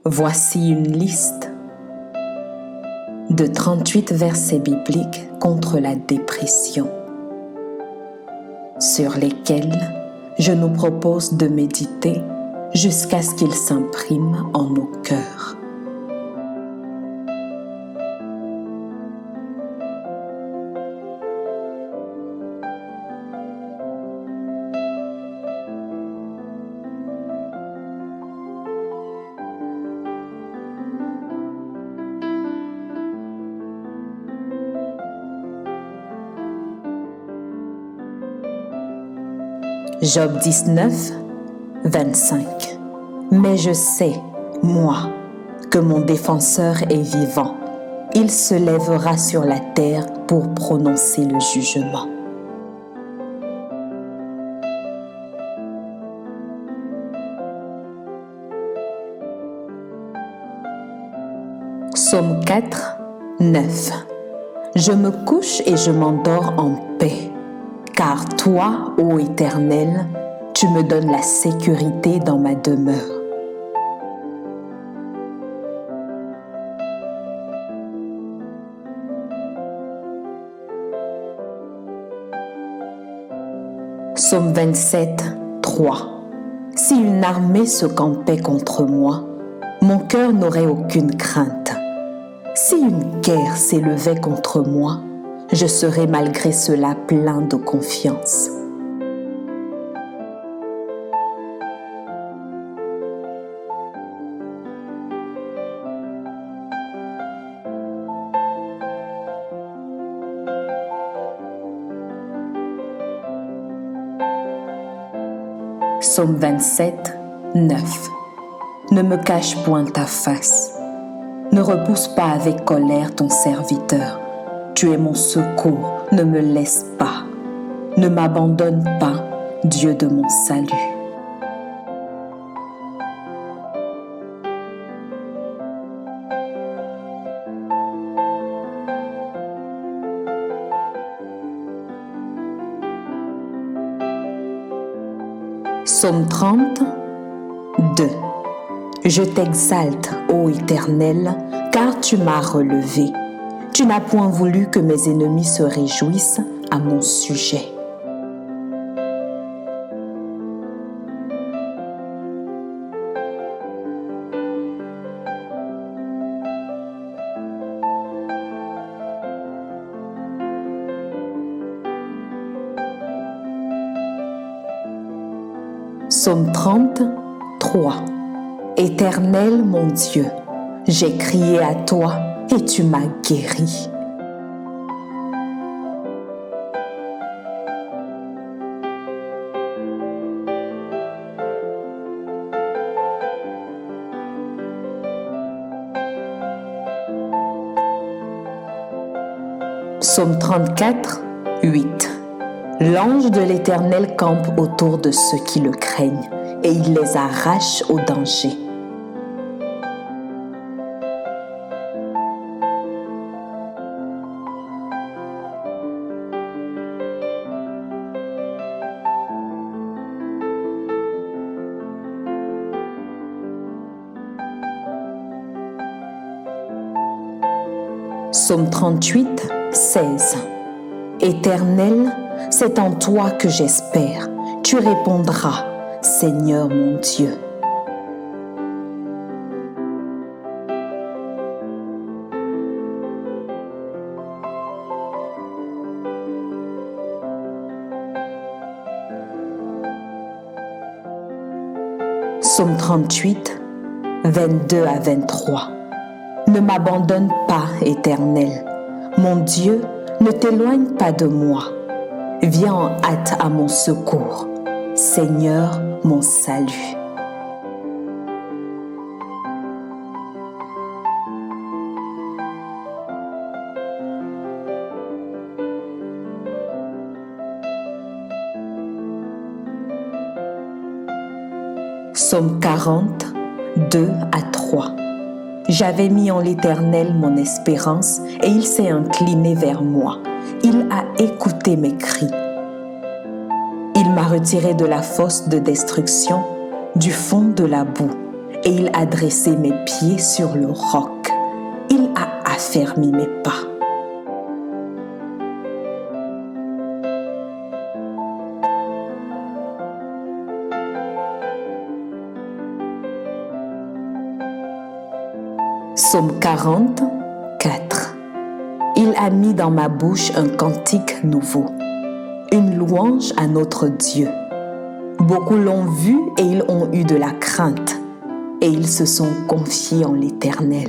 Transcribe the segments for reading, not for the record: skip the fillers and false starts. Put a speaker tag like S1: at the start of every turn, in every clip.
S1: Voici une liste de 38 versets bibliques contre la dépression, sur lesquels je nous propose de méditer jusqu'à ce qu'ils s'impriment en nos cœurs. Job 19, 25. Mais je sais, moi, que mon défenseur est vivant. Il se lèvera sur la terre pour prononcer le jugement. Psaume 4, 9. Je me couche et je m'endors en paix. Car toi, ô Éternel, tu me donnes la sécurité dans ma demeure. Psaume 27, 3. Si une armée se campait contre moi, mon cœur n'aurait aucune crainte. Si une guerre s'élevait contre moi, je serai malgré cela plein de confiance. Psaume 27, 9. Ne me cache point ta face. Ne repousse pas avec colère ton serviteur. Tu es mon secours, ne me laisse pas. Ne m'abandonne pas, Dieu de mon salut. Psaume 30, 2. Je t'exalte, ô Éternel, car tu m'as relevé. Tu n'as point voulu que mes ennemis se réjouissent à mon sujet. Psaume 30, 3. Éternel mon Dieu, j'ai crié à toi et tu m'as guéri. Psaume 34, 8. L'ange de l'Éternel campe autour de ceux qui le craignent et il les arrache au danger. Psaume 38, 16. Éternel, c'est en toi que j'espère. Tu répondras, Seigneur mon Dieu. Psaume 38, 22 à 23. Ne m'abandonne pas, Éternel. Mon Dieu, ne t'éloigne pas de moi. Viens en hâte à mon secours. Seigneur, mon salut. Psaume 40, 2 à 3. J'avais mis en l'Éternel mon espérance et il s'est incliné vers moi. Il a écouté mes cris. Il m'a retiré de la fosse de destruction, du fond de la boue, et il a dressé mes pieds sur le roc. Il a affermi mes pas. Psaume 40, 4. Il a mis dans ma bouche un cantique nouveau, une louange à notre Dieu. Beaucoup l'ont vu et ils ont eu de la crainte, et ils se sont confiés en l'Éternel.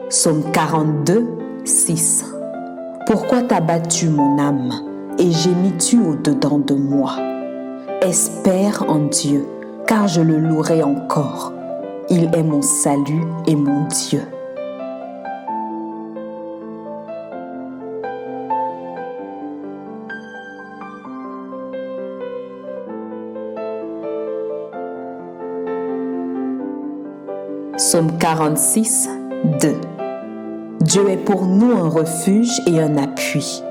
S1: Psaume 42, 6. Pourquoi t'as battu mon âme et gémis-tu au-dedans de moi? Espère en Dieu, car je le louerai encore. Il est mon salut et mon Dieu. Psaume 46, 2. Dieu est pour nous un refuge et un appui,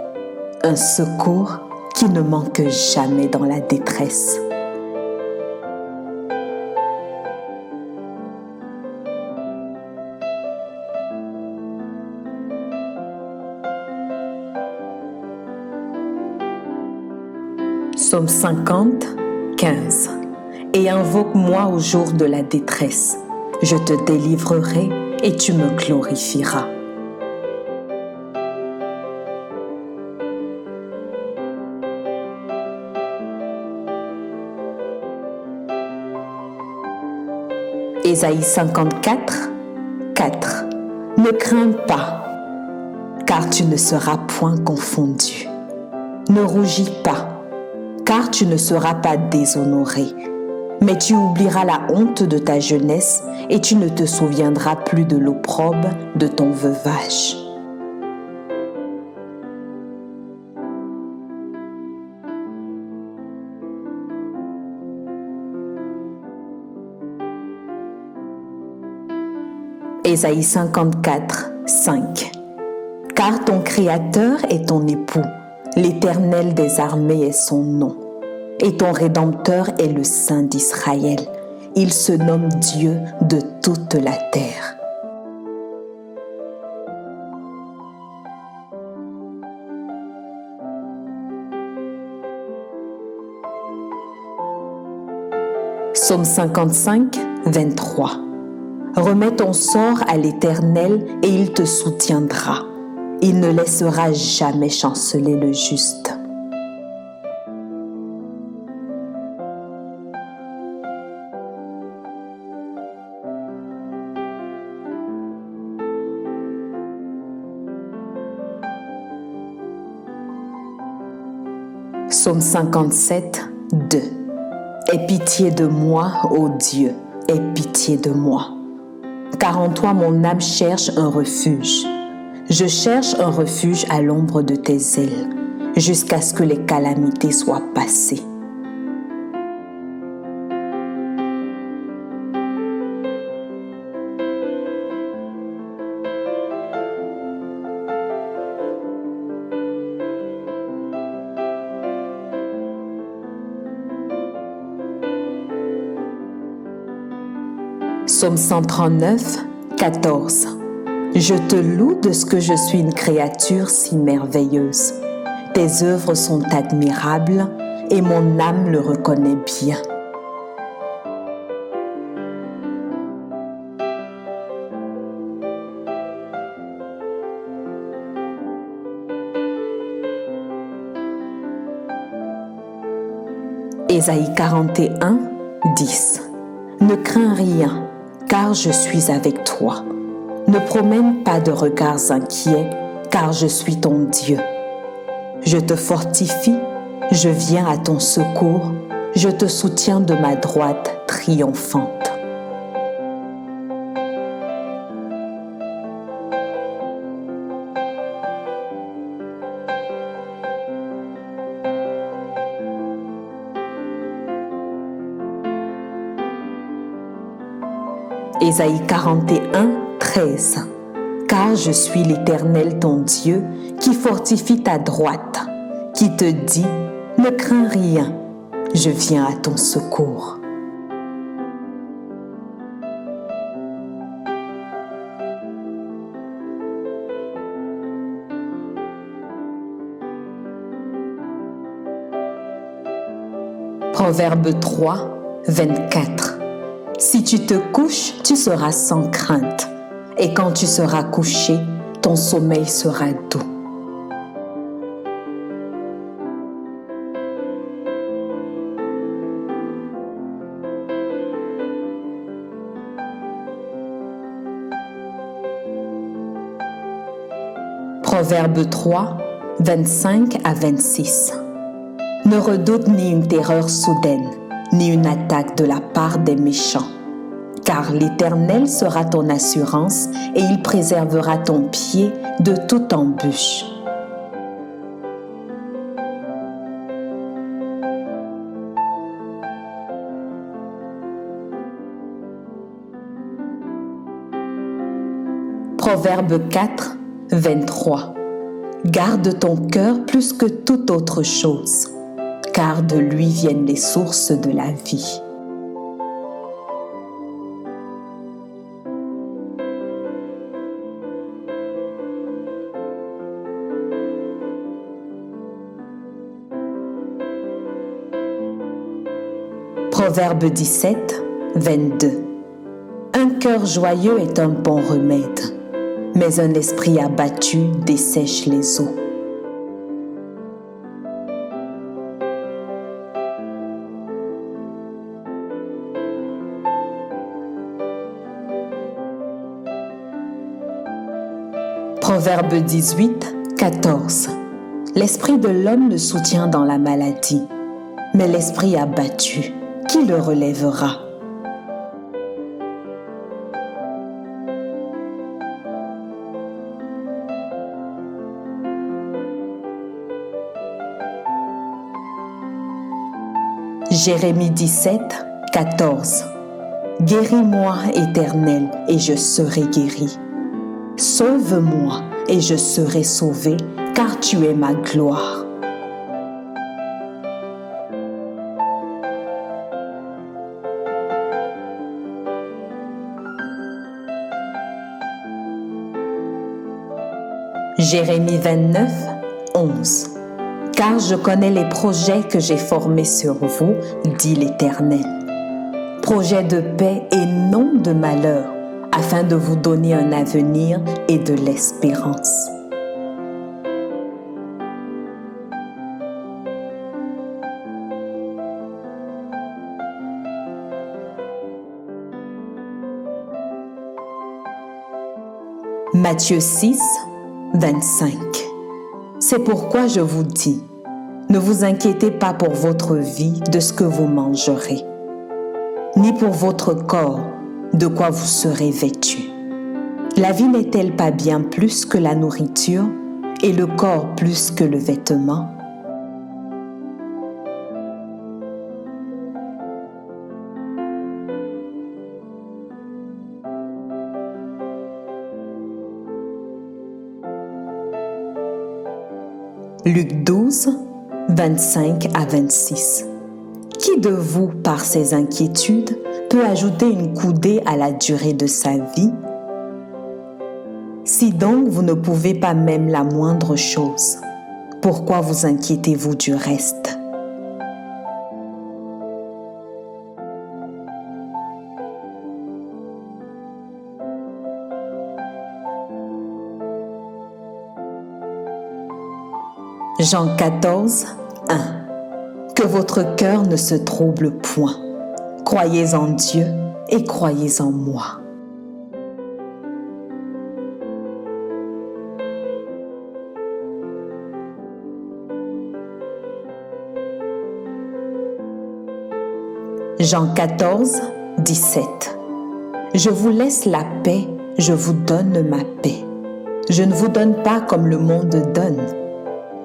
S1: un secours qui ne manque jamais dans la détresse. Psaume 50, 15. Et invoque-moi au jour de la détresse. Je te délivrerai et tu me glorifieras. Ésaïe 54, 4. Ne crains pas, car tu ne seras point confondu. Ne rougis pas, car tu ne seras pas déshonoré. Mais tu oublieras la honte de ta jeunesse et tu ne te souviendras plus de l'opprobre de ton veuvage. Ésaïe 54, 5. Car ton Créateur est ton époux, l'Éternel des armées est son nom, et ton Rédempteur est le Saint d'Israël. Il se nomme Dieu de toute la terre. Psaume 55, 23. Remets ton sort à l'Éternel et il te soutiendra. Il ne laissera jamais chanceler le juste. Psaume 57, 2. Aie pitié de moi, ô Dieu, aie pitié de moi. Car en toi mon âme cherche un refuge. Je cherche un refuge à l'ombre de tes ailes, jusqu'à ce que les calamités soient passées. Psaume 139, 14. Je te loue de ce que je suis une créature si merveilleuse. Tes œuvres sont admirables et mon âme le reconnaît bien. Ésaïe 41, 10. Ne crains rien, car je suis avec toi. Ne promène pas de regards inquiets, car je suis ton Dieu. Je te fortifie, je viens à ton secours, je te soutiens de ma droite triomphante. Ésaïe 41, 13. Car je suis l'Éternel ton Dieu qui fortifie ta droite, qui te dit, ne crains rien, je viens à ton secours. Proverbe 3, 24. Si tu te couches, tu seras sans crainte, et quand tu seras couché, ton sommeil sera doux. Proverbe 3, 25 à 26. Ne redoute ni une terreur soudaine, ni une attaque de la part des méchants. Car l'Éternel sera ton assurance et il préservera ton pied de toute embûche. Proverbe 4, 23. Garde ton cœur plus que toute autre chose, car de lui viennent les sources de la vie. Proverbe 17, 22. Un cœur joyeux est un bon remède, mais un esprit abattu dessèche les eaux. Proverbe 18, 14. L'esprit de l'homme le soutient dans la maladie, mais l'esprit abattu, qui le relèvera? Jérémie 17, 14. Guéris-moi, Éternel, et je serai guéri. Sauve-moi, et je serai sauvé, car tu es ma gloire. Jérémie 29, 11. Car je connais les projets que j'ai formés sur vous, dit l'Éternel. Projets de paix et non de malheur, afin de vous donner un avenir et de l'espérance. Matthieu 6, 25. C'est pourquoi je vous dis, ne vous inquiétez pas pour votre vie de ce que vous mangerez, ni pour votre corps de quoi vous serez vêtus. La vie n'est-elle pas bien plus que la nourriture et le corps plus que le vêtement? Luc 12, 25 à 26. Qui de vous, par ses inquiétudes, peut ajouter une coudée à la durée de sa vie? Si donc vous ne pouvez pas même la moindre chose, pourquoi vous inquiétez-vous du reste? Jean 14, 1. Que votre cœur ne se trouble point. Croyez en Dieu et croyez en moi. Jean 14, 17. Je vous laisse la paix, je vous donne ma paix. Je ne vous donne pas comme le monde donne.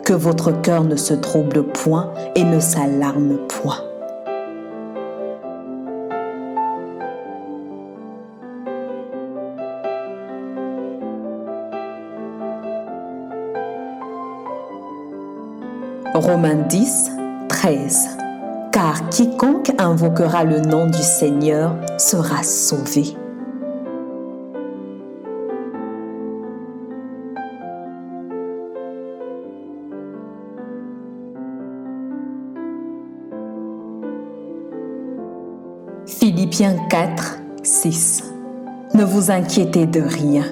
S1: Que votre cœur ne se trouble point et ne s'alarme point. Romains 10, 13. Car quiconque invoquera le nom du Seigneur sera sauvé. Philippiens 4, 6. Ne vous inquiétez de rien,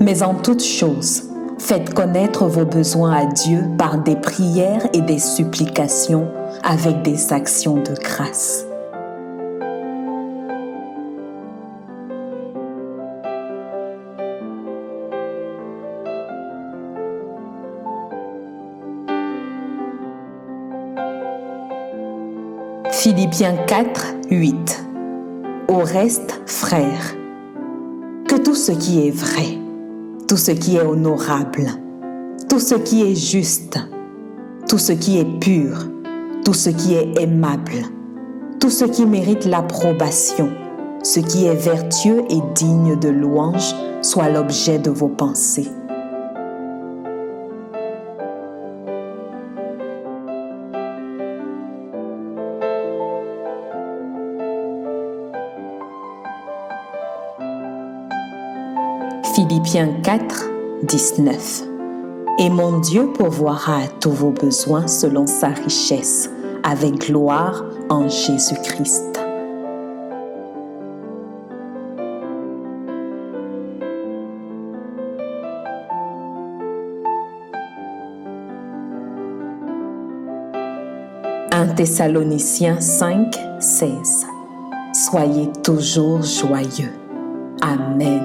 S1: mais en toutes choses, faites connaître vos besoins à Dieu par des prières et des supplications avec des actions de grâce. Philippiens 4, 8. Au reste, frères, que tout ce qui est vrai, tout ce qui est honorable, tout ce qui est juste, tout ce qui est pur, tout ce qui est aimable, tout ce qui mérite l'approbation, ce qui est vertueux et digne de louange, soit l'objet de vos pensées. Philippiens 4, 19. Et mon Dieu pourvoira à tous vos besoins selon sa richesse, avec gloire en Jésus-Christ. Un Thessaloniciens 5, 16. Soyez toujours joyeux. Amen.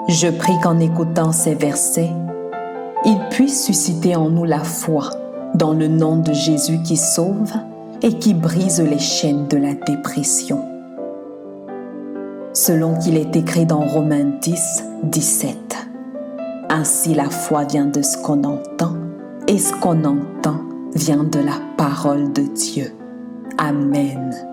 S1: Je prie qu'en écoutant ces versets, ils puissent susciter en nous la foi dans le nom de Jésus qui sauve et qui brise les chaînes de la dépression. Selon qu'il est écrit dans Romains 10, 17. Ainsi la foi vient de ce qu'on entend, et ce qu'on entend vient de la parole de Dieu. Amen.